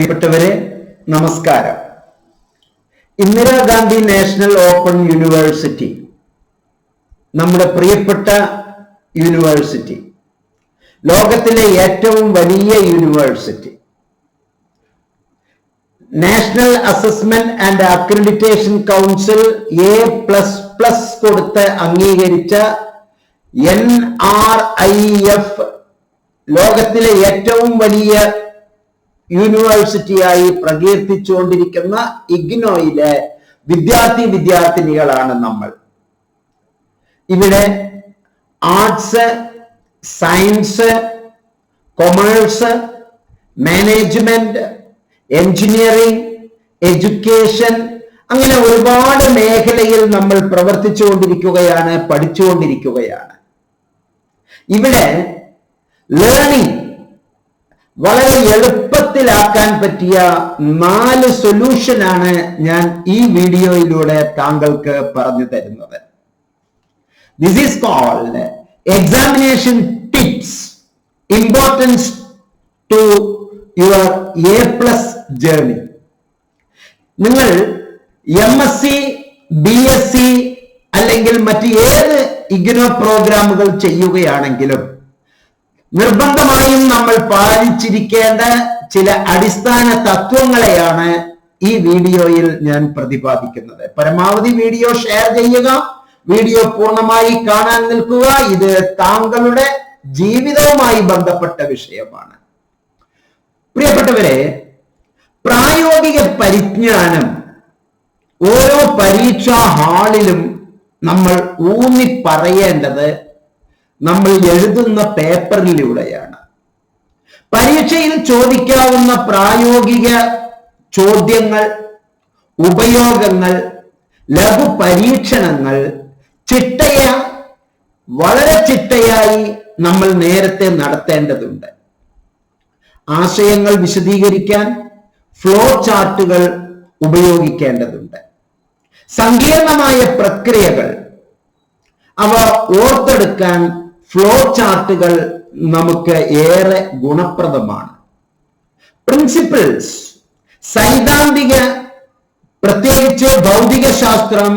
പ്രിയപ്പെട്ടവരെ നമസ്കാരം. Indira Gandhi national open university നമ്മുടെ പ്രിയപ്പെട്ട യൂണിവേഴ്സിറ്റി, ലോകത്തിലെ ഏറ്റവും വലിയ university, national assessment and accreditation council A++ കൊടുത്ത് അംഗീകരിച്ച NRIF ലോകത്തിലെ ഏറ്റവും വലിയ യൂണിവേഴ്സിറ്റിയായി പ്രകീർത്തിച്ചുകൊണ്ടിരിക്കുന്ന ഇഗ്നോയിലെ വിദ്യാർത്ഥിനികളാണ് നമ്മൾ. ഇവിടെ arts, science, commerce, management, engineering, education, അങ്ങനെ ഒരുപാട് മേഖലയിൽ നമ്മൾ പ്രവർത്തിച്ചുകൊണ്ടിരിക്കുകയാണ്, പഠിച്ചുകൊണ്ടിരിക്കുകയാണ്. ഇവിടെ ലേണിംഗ് വളരെ എളുപ്പത്തിലാക്കാൻ പറ്റിയ 4 സൊല്യൂഷനാണ് ഞാൻ ഈ വീഡിയോയിലൂടെ താങ്കൾക്ക് പറഞ്ഞു തരുന്നത്. This is called examination tips, importance to your A+ journey. നിങ്ങൾ MSc, BSc അല്ലെങ്കിൽ മറ്റ് ഏത് ഇഗ്നോ പ്രോഗ്രാമുകൾ ചെയ്യുകയാണെങ്കിലും നിർബന്ധമായും നമ്മൾ പാലിച്ചിരിക്കേണ്ട ചില അടിസ്ഥാന തത്വങ്ങളെയാണ് ഈ വീഡിയോയിൽ ഞാൻ പ്രതിപാദിക്കുന്നത്. പരമാവധി വീഡിയോ ഷെയർ ചെയ്യുക, വീഡിയോ പൂർണ്ണമായി കാണാൻ നിൽക്കുക. ഇത് താങ്കളുടെ ജീവിതവുമായി ബന്ധപ്പെട്ട വിഷയമാണ്. പ്രിയപ്പെട്ടവരെ, പ്രായോഗിക പരിജ്ഞാനം ഓരോ പരീക്ഷാ ഹാളിലും നമ്മൾ ഊന്നി പറയേണ്ടത് നമ്മൾ എഴുതുന്ന പേപ്പറിലൂടെയാണ്. പരീക്ഷയിൽ ചോദിക്കാവുന്ന പ്രായോഗിക ചോദ്യങ്ങൾ, ഉപയോഗങ്ങൾ, ലഘു പരീക്ഷണങ്ങൾ വളരെ ചിട്ടയായി നമ്മൾ നേരത്തെ നടത്തേണ്ടതുണ്ട്. ആശയങ്ങൾ വിശദീകരിക്കാൻ ഫ്ലോ ചാർട്ടുകൾ ഉപയോഗിക്കേണ്ടതുണ്ട്. സങ്കീർണമായ പ്രക്രിയകൾ അവ ഓർത്തെടുക്കാൻ ഫ്ലോ ചാർട്ടുകൾ നമുക്ക് ഏറെ ഗുണപ്രദമാണ്. പ്രിൻസിപ്പിൾസ്, സൈദ്ധാന്തിക, പ്രത്യേകിച്ച് ഭൗതിക ശാസ്ത്രം,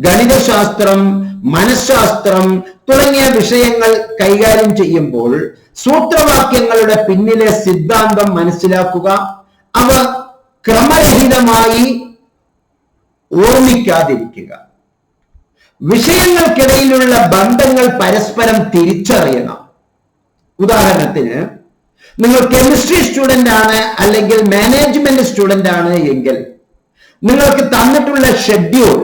ഗണിതശാസ്ത്രം, മനഃശാസ്ത്രം തുടങ്ങിയ വിഷയങ്ങൾ കൈകാര്യം ചെയ്യുമ്പോൾ സൂത്രവാക്യങ്ങളുടെ പിന്നിലെ സിദ്ധാന്തം മനസ്സിലാക്കുക. അവ ക്രമരഹിതമായി ഓർമ്മിക്കാതിരിക്കുക. വിഷയങ്ങൾക്കിടയിലുള്ള ബന്ധങ്ങൾ പരസ്പരം തിരിച്ചറിയണം. ഉദാഹരണത്തിന്, നിങ്ങൾ കെമിസ്ട്രി സ്റ്റുഡന്റ് ആണ് അല്ലെങ്കിൽ മാനേജ്മെന്റ് സ്റ്റുഡന്റ് ആണ് എങ്കിൽ നിങ്ങൾക്ക് തന്നിട്ടുള്ള ഷെഡ്യൂൾ,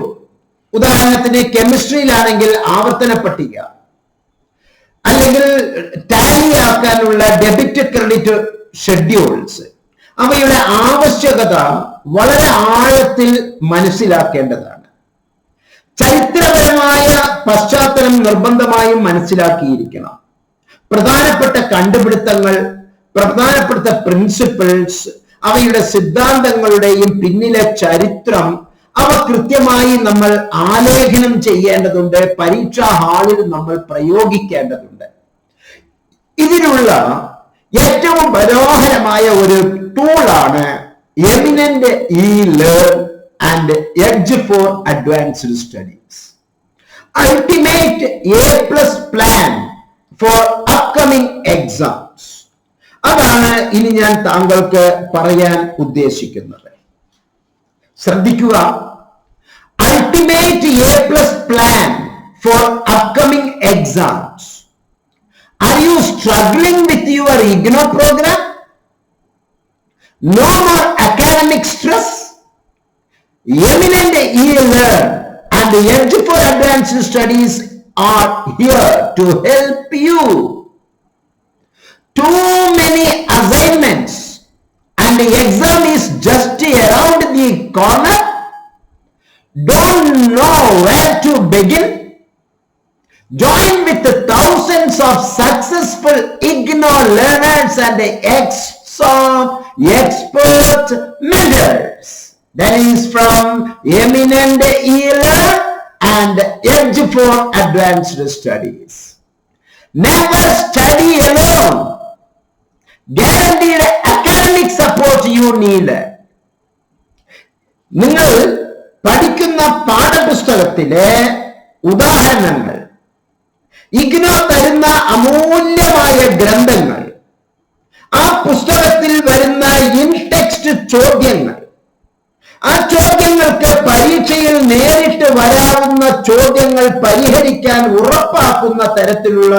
ഉദാഹരണത്തിന് കെമിസ്ട്രിയിലാണെങ്കിൽ ആവർത്തന പട്ടിക അല്ലെങ്കിൽ ടാലി ആക്കാനുള്ള ഡെബിറ്റ് ക്രെഡിറ്റ് ഷെഡ്യൂൾസ്, അവയുടെ ആവശ്യകത വളരെ ആഴത്തിൽ മനസ്സിലാക്കേണ്ടതാണ്. ചരിത്രപരമായ പശ്ചാത്തലം നിർബന്ധമായും മനസ്സിലാക്കിയിരിക്കണം. പ്രധാനപ്പെട്ട കണ്ടുപിടുത്തങ്ങൾ, പ്രധാനപ്പെട്ട പ്രിൻസിപ്പിൾസ്, അവയുടെ സിദ്ധാന്തങ്ങളുടെയും പിന്നിലെ ചരിത്രം, അവ കൃത്യമായി നമ്മൾ ആലേഖനം ചെയ്യേണ്ടതുണ്ട്. പരീക്ഷാ ഹാളിൽ നമ്മൾ പ്രയോഗിക്കേണ്ടതുണ്ട്. ഇതിനുള്ള ഏറ്റവും മനോഹരമായ ഒരു ടൂളാണ് eminent e-learn and Edge for Advanced Studies. Ultimate A+ plan for upcoming exams. അതാണ് ഇനി ഞാൻ താങ്കൾക്ക് പറയാൻ ഉദ്ദേശിക്കുന്നത്. ശ്രദ്ധിക്കുക. Ultimate A+ plan for upcoming exams. Are you struggling with your IGNOU program? No more academic stress? Eminent e-learn and Edge for Advanced Studies are here to help you. Too many assignments and the exam is just around the corner. Don't know where to begin? Join with the thousands of successful IGNOU learners and exam expert mentors. That is from Eminent e-learn and Edge for Advanced Studies. Never study alone. Guaranteed academic academic support you need. നിങ്ങൾ പഠിക്കുന്ന പാഠപുസ്തകത്തിലെ ഉദാഹരണങ്ങൾ, ഇഗ്നോ തരുന്ന അമൂല്യമായ ഗ്രന്ഥങ്ങൾ, ആ പുസ്തകത്തിൽ വരുന്ന in text ചോദ്യങ്ങൾ, ആ ചോദ്യങ്ങൾക്ക് പരീക്ഷയിൽ നേരിട്ട് വരാവുന്ന ചോദ്യങ്ങൾ പരിഹരിക്കാൻ ഉറപ്പാക്കുന്ന തരത്തിലുള്ള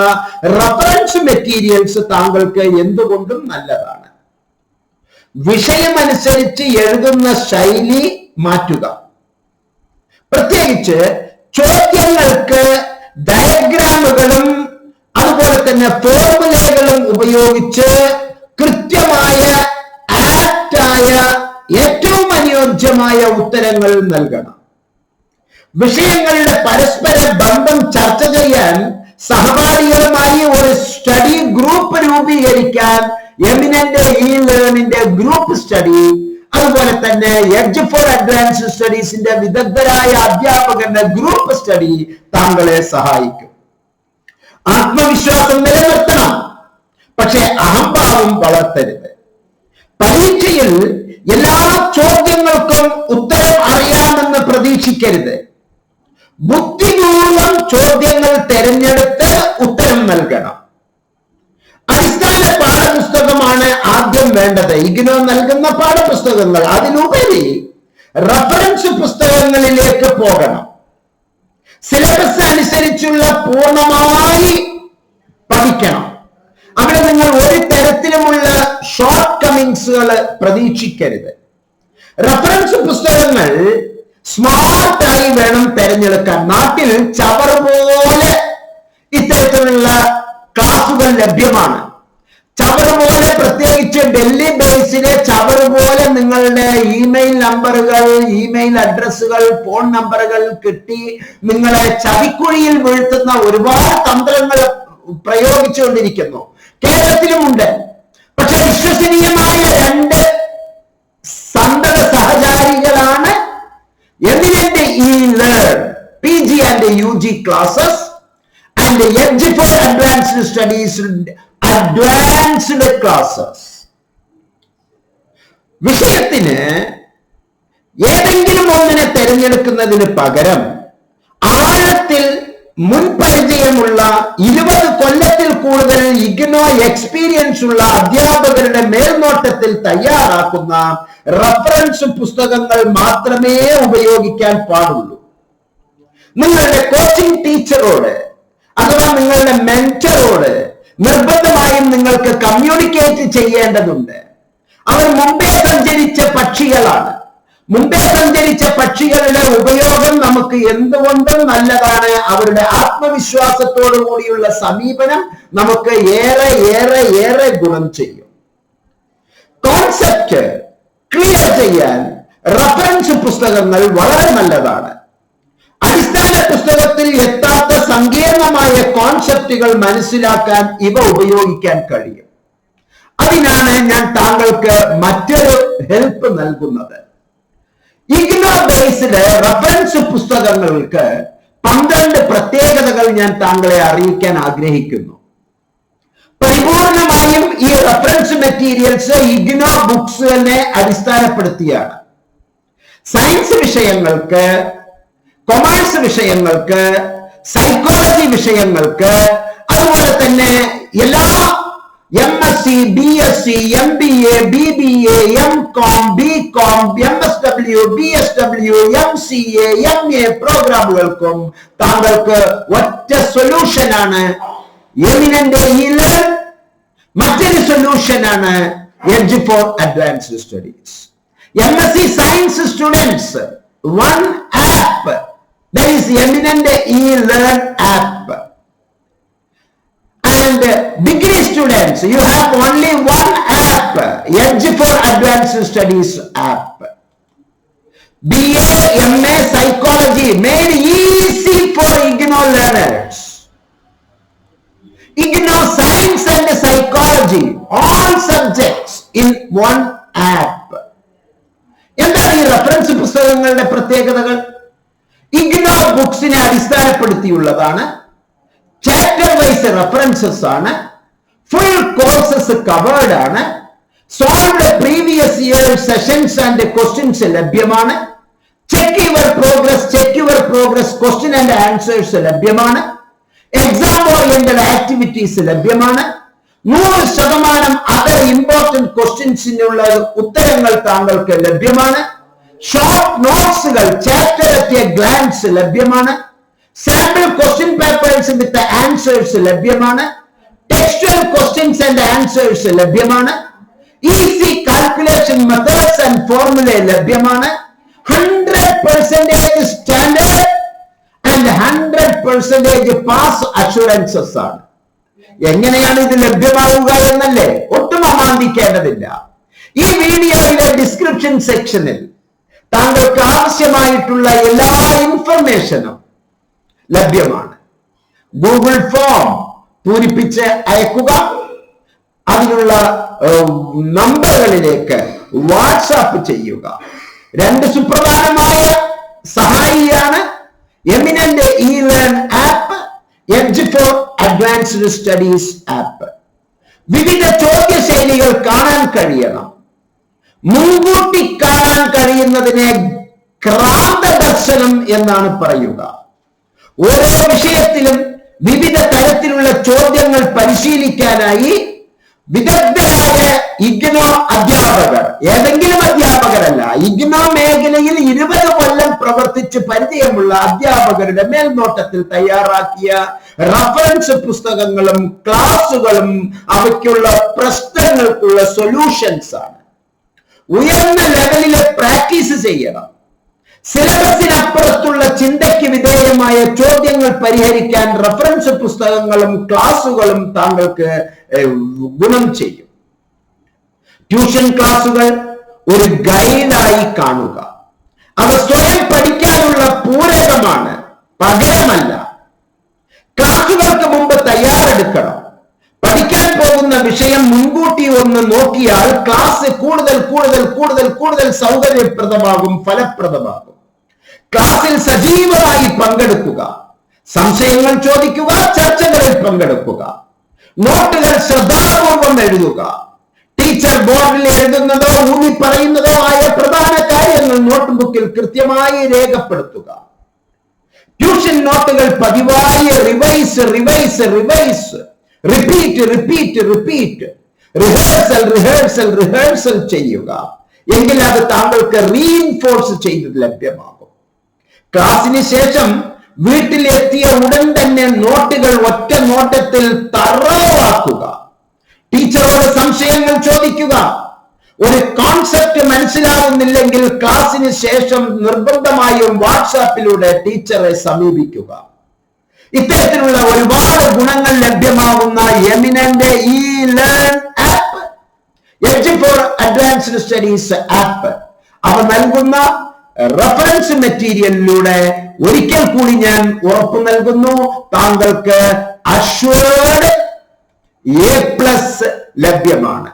റഫറൻസ് മെറ്റീരിയൽസ് താങ്കൾക്ക് എന്തുകൊണ്ടും നല്ലതാണ്. വിഷയമനുസരിച്ച് എഴുതുന്ന ശൈലി മാറ്റുക. പ്രത്യേകിച്ച് ചോദ്യങ്ങൾക്ക് ഡയഗ്രാമുകളും അതുപോലെ തന്നെ ഫോർമുലകളും ഉപയോഗിച്ച് കൃത്യമായ ആപ്റ്റായ ഏറ്റവും അനുയോജ്യമായ ഉത്തരങ്ങൾ നൽകണം. വിഷയങ്ങളുടെ പരസ്പര ബന്ധം ചർച്ച ചെയ്യാൻ സഹപാഠികളുമായി ഒരു സ്റ്റഡി ഗ്രൂപ്പ് രൂപീകരിക്കാൻ എമിനന്റ് ഇ ലേണിന്റെ ഗ്രൂപ്പ് സ്റ്റഡി, അതുപോലെ തന്നെ എഡ്ജ് ഫോർ അഡ്വാൻസ്ഡ് സ്റ്റഡീസിന്റെ വിദഗ്ധരായ അധ്യാപകരുടെ ഗ്രൂപ്പ് സ്റ്റഡി താങ്കളെ സഹായിക്കും. ആത്മവിശ്വാസം നിലനിർത്തണം, പക്ഷെ അഹംഭാവം വളർത്തരുത്. പരീക്ഷയിൽ എല്ലാ ചോദ്യങ്ങൾക്കും ഉത്തരം അറിയാമെന്ന് പ്രതീക്ഷിക്കരുത്. ബുദ്ധിപൂർവം ചോദ്യങ്ങൾ തിരഞ്ഞെടുത്ത് ഉത്തരം നൽകണം. അടിസ്ഥാന പാഠപുസ്തകമാണ് ആദ്യം വേണ്ടത്, ഇഗ്നോ നൽകുന്ന പാഠപുസ്തകങ്ങൾ. അതിനുപരി റഫറൻസ് പുസ്തകങ്ങളിലേക്ക് പോകണം. സിലബസ് അനുസരിച്ചുള്ള പൂർണ്ണമായി പഠിക്കണം. അവിടെ നിങ്ങൾ ഒരു തരത്തിലുമുള്ള ഷോർട്ട് കമ്മിങ്സുകൾ പ്രതീക്ഷിക്കരുത്. റഫറൻസ് പുസ്തകങ്ങൾ സ്മാർട്ടായി വേണം തിരഞ്ഞെടുക്കാൻ. നാട്ടിൽ ചവർ പോലെ ഇത്തരത്തിലുള്ള ക്ലാസുകൾ ലഭ്യമാണ്. ചവർ പോലെ, പ്രത്യേകിച്ച് ഡൽഹി ബേസിലെ ചവർ പോലെ നിങ്ങളുടെ ഇമെയിൽ നമ്പറുകൾ, ഇമെയിൽ അഡ്രസ്സുകൾ, ഫോൺ നമ്പറുകൾ കിട്ടി നിങ്ങളെ ചതിക്കുഴിയിൽ വീഴ്ത്തുന്ന ഒരുപാട് തന്ത്രങ്ങൾ പ്രയോഗിച്ചുകൊണ്ടിരിക്കുന്നു. കേരളത്തിലുമുണ്ട്. പക്ഷെ വിശ്വസനീയമായ രണ്ട് സന്തത സഹചാരികളാണ് Eminent E Learn PG and UG classes and Edge for Advanced Studies advanced classes. വിഷയത്തിന് ഏതെങ്കിലും ഒന്നിനെ തിരഞ്ഞെടുക്കുന്നതിന് പകരം ആഴത്തിൽ മുൻപരിചയമുള്ള 20 കൊല്ലത്തിൽ കൂടുതൽ ഇഗ്നോ എക്സ്പീരിയൻസ് ഉള്ള അധ്യാപകരുടെ മേൽനോട്ടത്തിൽ തയ്യാറാക്കുന്ന റഫറൻസ് പുസ്തകങ്ങൾ മാത്രമേ ഉപയോഗിക്കാൻ പാടുള്ളൂ. നിങ്ങളുടെ കോച്ചിങ് ടീച്ചറോട് അഥവാ നിങ്ങളുടെ മെന്ററോട് നിർബന്ധമായും നിങ്ങൾക്ക് കമ്മ്യൂണിക്കേറ്റ് ചെയ്യേണ്ടതുണ്ട്. അവർ മുമ്പേ സഞ്ചരിച്ച പക്ഷികളാണ്. മുമ്പേ സഞ്ചരിച്ച പക്ഷികളുടെ ഉപയോഗം നമുക്ക് എന്തുകൊണ്ടും നല്ലതാണ്. അവരുടെ ആത്മവിശ്വാസത്തോടു കൂടിയുള്ള സമീപനം നമുക്ക് ഏറെ ഏറെ ഏറെ ഗുണം ചെയ്യും. കോൺസെപ്റ്റ് ക്ലിയർ ചെയ്യാൻ റഫറൻസ് പുസ്തകങ്ങൾ വളരെ നല്ലതാണ്. അടിസ്ഥാന പുസ്തകത്തിൽ എത്താത്ത സങ്കീർണമായ കോൺസെപ്റ്റുകൾ മനസ്സിലാക്കാൻ ഇവ ഉപയോഗിക്കാൻ കഴിയും. അതിനാണ് ഞാൻ താങ്കൾക്ക് മറ്റൊരു ഹെൽപ്പ് നൽകുന്നത്. ഇഗ്നോ ബേസ്ഡ് റഫറൻസ് പുസ്തകങ്ങൾക്ക് 12 പ്രത്യേകതകൾ ഞാൻ താങ്കളെ അറിയിക്കാൻ ആഗ്രഹിക്കുന്നു. പരിപൂർണമായും ഈ റഫറൻസ് മെറ്റീരിയൽസ് ഇഗ്നോ ബുക്സിനെ അടിസ്ഥാനപ്പെടുത്തിയാണ്. സയൻസ് വിഷയങ്ങൾക്ക്, കൊമേഴ്സ് വിഷയങ്ങൾക്ക്, സൈക്കോളജി വിഷയങ്ങൾക്ക്, അതുപോലെ തന്നെ എല്ലാ MSc, BSc, MBA, BBA, MCom, BCom, MSW, BSW, MCA, MA പ്രോഗ്രാമുകൾക്കും താങ്കൾക്ക് ഒറ്റ സൊല്യൂഷൻ ആണ് എമിനന്റ് ഇ ലേൺ. മറ്റൊരു സൊല്യൂഷൻ ആണ് edge for advanced studies. MSc science students, one app, that is eminent E learn app. And degree students, you have only one app, Edge for Advanced Studies app. BA, MA Psychology made easy for IGNO learners. IGNO Science and Psychology, all subjects in one app. എന്താണ് ഈ reference പുസ്തകങ്ങളുടെ പ്രത്യേകതകൾ? ഇഗ്നോ ബുക്സിനെ അടിസ്ഥാനപ്പെടുത്തിയുള്ളതാണ്. Chapter wise references ആണ്. Full courses covered ആണ്. Solve previous year sessions and questions ലഭ്യമാണ്. Check your progress question and answers ലഭ്യമാണ്. എക്സാം ഓറിയന്റഡ് ആക്ടിവിറ്റീസ് ലഭ്യമാണ്. 100% അതർ ഇമ്പോർട്ടന്റ് ക്വസ്റ്റ്യൻസിനുള്ള ഉത്തരങ്ങൾ താങ്കൾക്ക് ലഭ്യമാണ്. ഷോർട്ട് നോട്ട്സുകൾ ചാപ്റ്റർ അറ്റ് എ ഗ്ലാൻസ് ലഭ്യമാണ്. Sample question papers with answers ലഭ്യമാണ്. ടെക്സ്ച്വൽ ക്വസ്റ്റ്യൻസ് ആൻഡ് ആൻസേഴ്സ് ലഭ്യമാണ്. Easy calculation methods and formula ലഭ്യമാണ്. 100% സ്റ്റാൻഡേർഡ് ആൻഡ് 100% പാസ് അഷുറൻസസ് ആണ്. എങ്ങനെയാണ് ഇത് ലഭ്യമാവുക എന്നല്ലേ? ഒട്ടും അമാന്തിക്കേണ്ടതില്ല. ഈ വീഡിയോയിലെ ഡിസ്ക്രിപ്ഷൻ സെക്ഷനിൽ താങ്കൾക്ക് ആവശ്യമായിട്ടുള്ള എല്ലാ ഇൻഫർമേഷനും ലഭ്യമാണ്. ഗൂഗിൾ ഫോം പൂരിപ്പിച്ച് അയക്കുക. അതിനുള്ള നമ്പറുകളിലേക്ക് വാട്സാപ്പ് ചെയ്യുക. 2 സുപ്രധാനമായ സഹായിയാണ് eminent e learn app, edge for advanced studies app. വിവിധ ചോദ്യശൈലികൾ കാണാൻ കഴിയണം. മുൻകൂട്ടി കാണാൻ കഴിയുന്നതിനെ ക്രാന്തദർശനം എന്നാണ് പറയുക. ഓരോ വിഷയത്തിലും വിവിധ തരത്തിലുള്ള ചോദ്യങ്ങൾ പരിശീലിക്കാനായി വിദഗ്ധരായ ഇഗ്നോ അധ്യാപകർ, ഏതെങ്കിലും അധ്യാപകരല്ല, ഇഗ്നോ മേഖലയിൽ 20 കൊല്ലം പ്രവർത്തിച്ച് പരിചയമുള്ള അധ്യാപകരുടെ മേൽനോട്ടത്തിൽ തയ്യാറാക്കിയ റഫറൻസ് പുസ്തകങ്ങളും ക്ലാസുകളും അവയ്ക്കുള്ള പ്രശ്നങ്ങൾക്കുള്ള സൊല്യൂഷൻസ് ആണ്. ഉയർന്ന ലെവലിലെ പ്രാക്ടീസ് ചെയ്യണം. സിലബസിനപ്പുറത്തുള്ള ചിന്തയ്ക്ക് വിധേയമായ ചോദ്യങ്ങൾ പരിഹരിക്കാൻ റഫറൻസ് പുസ്തകങ്ങളും ക്ലാസുകളും താങ്കൾക്ക് ഗുണം ചെയ്യും. ട്യൂഷൻ ക്ലാസുകൾ ഒരു ഗൈഡായി കാണുക. അവ സ്വയം പഠിക്കാനുള്ള പൂരകമാണ്, പകരമല്ല. ക്ലാസുകൾക്ക് മുമ്പ് തയ്യാറെടുക്കണം. പഠിക്കാൻ പോകുന്ന വിഷയം മുൻകൂട്ടി ഒന്ന് നോക്കിയാൽ ക്ലാസ് കൂടുതൽ സൗകര്യപ്രദമാകും, ഫലപ്രദമാകും. ക്ലാസ്സിൽ സജീവമായി പങ്കെടുക്കുക. സംശയങ്ങൾ ചോദിക്കുക, ചർച്ചകളിൽ പങ്കെടുക്കുക. നോട്ടുകൾ ശ്രദ്ധാപൂർവം എഴുതുക. ടീച്ചർ ബോർഡിൽ എഴുതുന്നതോ ഊന്നി പറയുന്നതോ ആയ പ്രധാന കാര്യങ്ങൾ നോട്ട്ബുക്കിൽ കൃത്യമായി രേഖപ്പെടുത്തുക. ട്യൂഷൻ നോട്ടുകൾ പതിവായി റിവൈസ്, റിപ്പീറ്റ്, റിഹേഴ്സൽ ചെയ്യുക. എങ്കിൽ അത് താങ്കൾക്ക് റീഇൻഫോഴ്സ് ചെയ്ത് ലഭ്യമാകും. ക്ലാസിന് ശേഷം വീട്ടിലെത്തിയ ഉടൻ തന്നെ നോട്ടുകൾ ഒറ്റ നോട്ടത്തിൽ തറവാക്കുക. ടീച്ചറോട് സംശയങ്ങൾ ചോദിക്കുക. ഒരു കോൺസെപ്റ്റ് മനസ്സിലാവുന്നില്ലെങ്കിൽ ക്ലാസിന് ശേഷം നിർബന്ധമായും വാട്സാപ്പിലൂടെ ടീച്ചറെ സമീപിക്കുക. ഇത്തരത്തിലുള്ള ഒരുപാട് ഗുണങ്ങൾ ലഭ്യമാകുന്ന eminent e learn app, edge for advanced studies app, അവ നൽകുന്ന റഫറൻസ് മെറ്റീരിയലിലൂടെ ഒരിക്കൽ കൂടി ഞാൻ ഉറപ്പു നൽകുന്നു, താങ്കൾക്ക് അഷ്വേർഡ് A+ ലഭ്യമാണ്.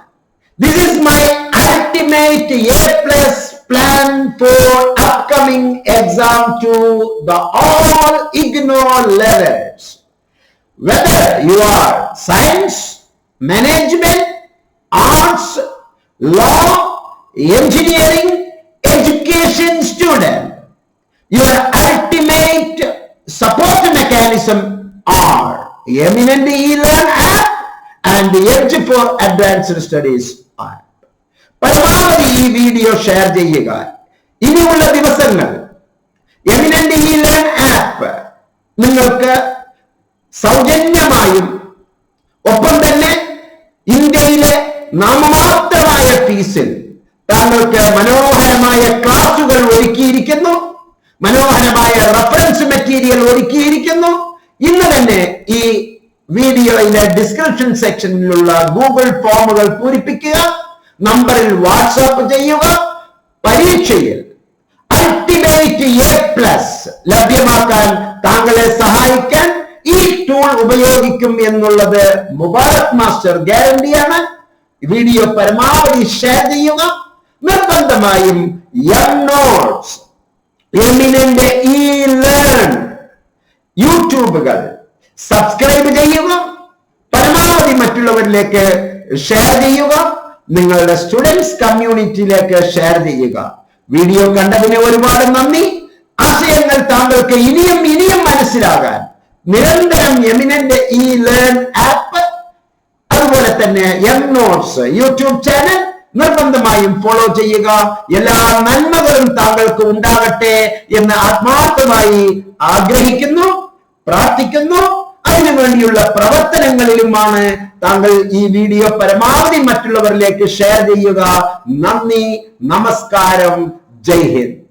This is my ultimate A+ plan for upcoming exam to the all IGNO levels. Whether you are science, management, arts, law, engineering, education student, your ultimate support mechanism are Eminent E-Learn app and the Edge for Advanced Studies app. പരമാവധി ഈ video share ചെയ്യുക. ഇനിയുള്ള ദിവസങ്ങൾ eminent e learn app നിങ്ങൾക്ക് സൗജന്യമായും ഒപ്പം തന്നെ ഇന്ത്യയിലെ നാമമാത്രമായ ഫീസിൽ താങ്കൾക്ക് മനോഹരമായ ക്ലാസുകൾ ഒരുക്കിയിരിക്കുന്നു, മനോഹരമായ റഫറൻസ് മെറ്റീരിയൽ ഒരുക്കിയിരിക്കുന്നു. ഇന്ന് തന്നെ ഈ വീഡിയോയിലെ ഡിസ്ക്രിപ്ഷൻ സെക്ഷനിലുള്ള ഗൂഗിൾ ഫോമുകൾ പൂരിപ്പിക്കുക, നമ്പറിൽ വാട്സാപ്പ് ചെയ്യുക. പരീക്ഷയിൽ അൾട്ടിമേറ്റ് A+ ലഭ്യമാക്കാൻ താങ്കളെ സഹായിക്കാൻ ഈ ടൂൾ ഉപയോഗിക്കും എന്നുള്ളത് മുബാറക് മാസ്റ്റർ ഗ്യാരണ്ടിയാണ്. വീഡിയോ പരമാവധി ഷെയർ ചെയ്യുക. നിർബന്ധമായും നോട്ട്സ്, എമിനന്റ് ഇ-ലേൺ യൂട്യൂബുകൾ സബ്സ്ക്രൈബ് ചെയ്യുക. പരമാവധി മറ്റുള്ളവരിലേക്ക് ഷെയർ ചെയ്യുക. നിങ്ങളുടെ സ്റ്റുഡൻസ് കമ്മ്യൂണിറ്റിയിലേക്ക് ഷെയർ ചെയ്യുക. വീഡിയോ കണ്ടതിന് ഒരുപാട് നന്ദി. ആശയങ്ങൾ താങ്കൾക്ക് ഇനിയും മനസ്സിലാകാൻ നിരന്തരം എമിനന്റ് ലേൺ ആപ്പ് അതുപോലെ തന്നെ എം നോട്ട്സ് യൂട്യൂബ് ചാനൽ നിർബന്ധമായും ഫോളോ ചെയ്യുക. എല്ലാ നന്മകളും താങ്കൾക്ക് ഉണ്ടാകട്ടെ എന്ന് ആത്മാർത്ഥമായി ആഗ്രഹിക്കുന്നു, പ്രാർത്ഥിക്കുന്നു. അതിനു വേണ്ടിയുള്ള പ്രവർത്തനങ്ങളിലുമാണ് താങ്കൾ ഈ വീഡിയോ പരമാവധി മറ്റുള്ളവരിലേക്ക് ഷെയർ ചെയ്യുക. നന്ദി, നമസ്കാരം, ജയ് ഹിന്ദ്.